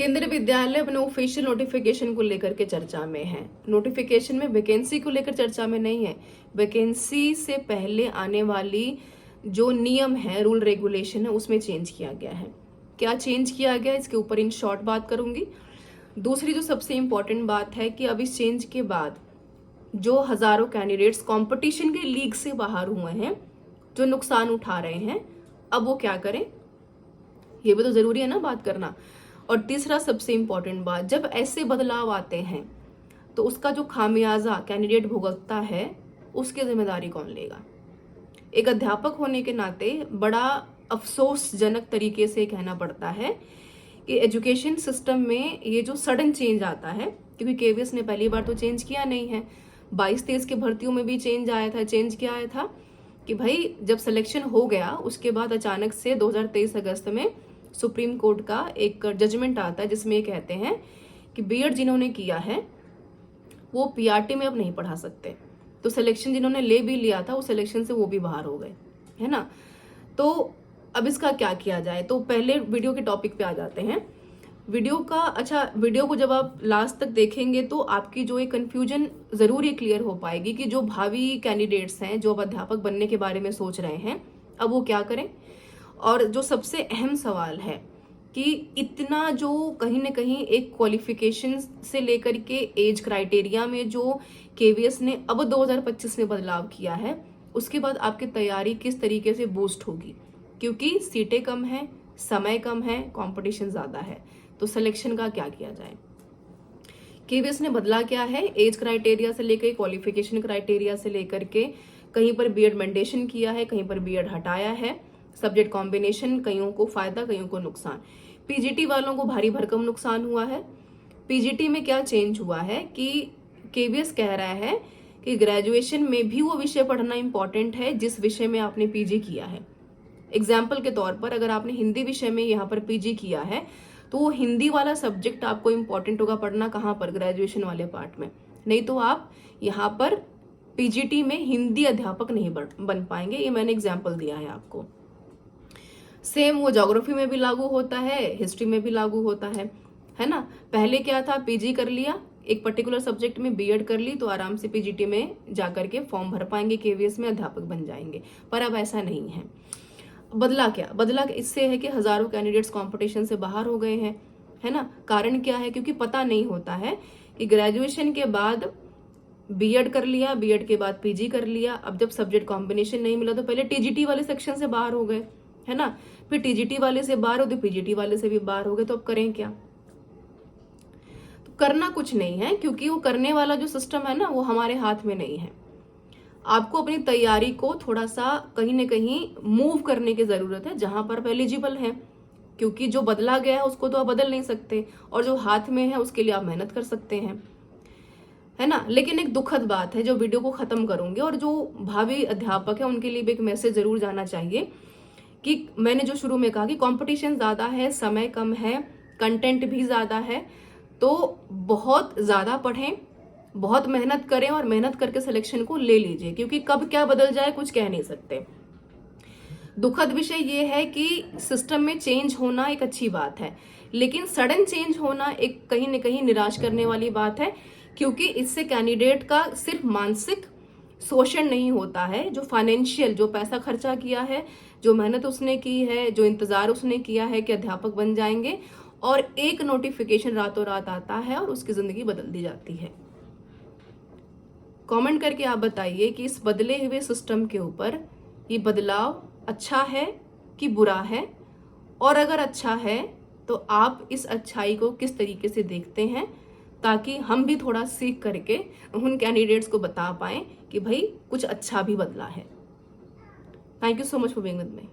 केंद्रीय विद्यालय अपने ऑफिशियल नोटिफिकेशन को लेकर के चर्चा में है। नोटिफिकेशन में वैकेंसी को लेकर चर्चा में नहीं है, वैकेंसी से पहले आने वाली जो नियम है, रूल रेगुलेशन है, उसमें चेंज किया गया है। क्या चेंज किया गया, इसके ऊपर इन शॉर्ट बात करूंगी। दूसरी जो सबसे इंपॉर्टेंट बात है कि अब इस चेंज के बाद जो हजारों कैंडिडेट्स कंपटीशन के लीग से बाहर हुए हैं, जो नुकसान उठा रहे हैं, अब वो क्या करें, ये भी तो जरूरी है ना बात करना। और तीसरा सबसे इंपॉर्टेंट बात, जब ऐसे बदलाव आते हैं तो उसका जो खामियाजा कैंडिडेट भुगतता है, उसकी जिम्मेदारी कौन लेगा। एक अध्यापक होने के नाते बड़ा अफसोसजनक तरीके से कहना पड़ता है कि एजुकेशन सिस्टम में ये जो सडन चेंज आता है, क्योंकि केवीएस ने पहली बार तो चेंज किया नहीं है, 22-23 की भर्तियों में भी चेंज आया था। चेंज क्या आया था कि भाई जब सिलेक्शन हो गया उसके बाद अचानक से 2023 अगस्त में सुप्रीम कोर्ट का एक जजमेंट आता है जिसमें ये कहते हैं कि बीएड जिन्होंने किया है वो पीआरटी में अब नहीं पढ़ा सकते। तो सिलेक्शन जिन्होंने ले भी लिया था उस सिलेक्शन से वो भी बाहर हो गए, है ना। तो अब इसका क्या किया जाए, तो पहले वीडियो के टॉपिक पे आ जाते हैं। वीडियो को जब आप लास्ट तक देखेंगे तो आपकी जो एक कंफ्यूजन जरूर ये क्लियर हो पाएगी कि जो भावी कैंडिडेट्स हैं, जो अब अध्यापक बनने के बारे में सोच रहे हैं, अब वो क्या करें। और जो सबसे अहम सवाल है कि इतना जो कहीं ना कहीं एक क्वालिफिकेशन से लेकर के एज क्राइटेरिया में जो केवीएस ने अब 2025 में बदलाव किया है, उसके बाद आपकी तैयारी किस तरीके से बूस्ट होगी, क्योंकि सीटें कम है, समय कम है, कंपटीशन ज्यादा है। तो सिलेक्शन का क्या किया जाए। केवीएस ने बदला क्या है, एज क्राइटेरिया से लेकर क्वालिफिकेशन क्राइटेरिया से लेकर के कहीं पर बीएड मैंडेशन किया है, कहीं पर बीएड हटाया है, सब्जेक्ट कॉम्बिनेशन, कईयों को फायदा कईयों को नुकसान। पीजीटी वालों को भारी भरकम नुकसान हुआ है। पीजीटी में क्या चेंज हुआ है कि केवीएस कह रहा है कि ग्रेजुएशन में भी वो विषय पढ़ना इंपॉर्टेंट है जिस विषय में आपने पीजी किया है। एग्जाम्पल के तौर पर अगर आपने हिंदी विषय में यहाँ पर पीजी किया है तो वो हिंदी वाला सब्जेक्ट आपको इंपॉर्टेंट होगा पढ़ना, कहाँ पर, ग्रेजुएशन वाले पार्ट में। नहीं तो आप यहाँ पर पीजीटी में हिंदी अध्यापक नहीं बन पाएंगे। ये मैंने एग्जाम्पल दिया है आपको। सेम वो ज्योग्राफी में भी लागू होता है, हिस्ट्री में भी लागू होता है ना। पहले क्या था, पीजी कर लिया, एक पर्टिकुलर सब्जेक्ट में बीएड कर ली तो आराम से पीजीटी में जाकर के फॉर्म भर पाएंगे, केवीएस में अध्यापक बन जाएंगे। पर अब ऐसा नहीं है। बदला इससे है कि हजारों कैंडिडेट्स कंपटीशन से बाहर हो गए हैं, है ना। कारण क्या है, क्योंकि पता नहीं होता है कि ग्रेजुएशन के बाद बीएड कर लिया, बीएड के बाद पीजी कर लिया, अब जब सब्जेक्ट कॉम्बिनेशन नहीं मिला तो पहले टीजीटी वाले सेक्शन से बाहर हो गए, है ना। फिर टीजीटी वाले से बाहर हो तो पीजीटी वाले से भी बाहर हो गए। तो अब करें क्या, तो करना कुछ नहीं है, क्योंकि वो करने वाला जो सिस्टम है ना वो हमारे हाथ में नहीं है। आपको अपनी तैयारी को थोड़ा सा कहीं ना कहीं मूव करने की जरूरत है जहां पर एलिजिबल है, क्योंकि जो बदला गया है उसको तो आप बदल नहीं सकते, और जो हाथ में है उसके लिए आप मेहनत कर सकते हैं, है ना। लेकिन एक दुखद बात है, जो वीडियो को खत्म करूंगी, और जो भावी अध्यापक है उनके लिए भी एक मैसेज जरूर जाना चाहिए कि मैंने जो शुरू में कहा कि कंपटीशन ज्यादा है, समय कम है, कंटेंट भी ज्यादा है, तो बहुत ज्यादा पढ़ें, बहुत मेहनत करें और मेहनत करके सिलेक्शन को ले लीजिए, क्योंकि कब क्या बदल जाए कुछ कह नहीं सकते। दुखद विषय ये है कि सिस्टम में चेंज होना एक अच्छी बात है, लेकिन सडन चेंज होना एक कहीं न कहीं निराश करने वाली बात है, क्योंकि इससे कैंडिडेट का सिर्फ मानसिक शोषण नहीं होता है, जो फाइनेंशियल, जो पैसा खर्चा किया है, जो मेहनत उसने की है, जो इंतजार उसने किया है कि अध्यापक बन जाएंगे, और एक नोटिफिकेशन रातों रात आता है और उसकी जिंदगी बदल दी जाती है। कमेंट करके आप बताइए कि इस बदले हुए सिस्टम के ऊपर ये बदलाव अच्छा है कि बुरा है, और अगर अच्छा है तो आप इस अच्छाई को किस तरीके से देखते हैं, ताकि हम भी थोड़ा सीख करके उन कैंडिडेट्स को बता पाएं कि भाई कुछ अच्छा भी बदला है। Thank you so much for being with me.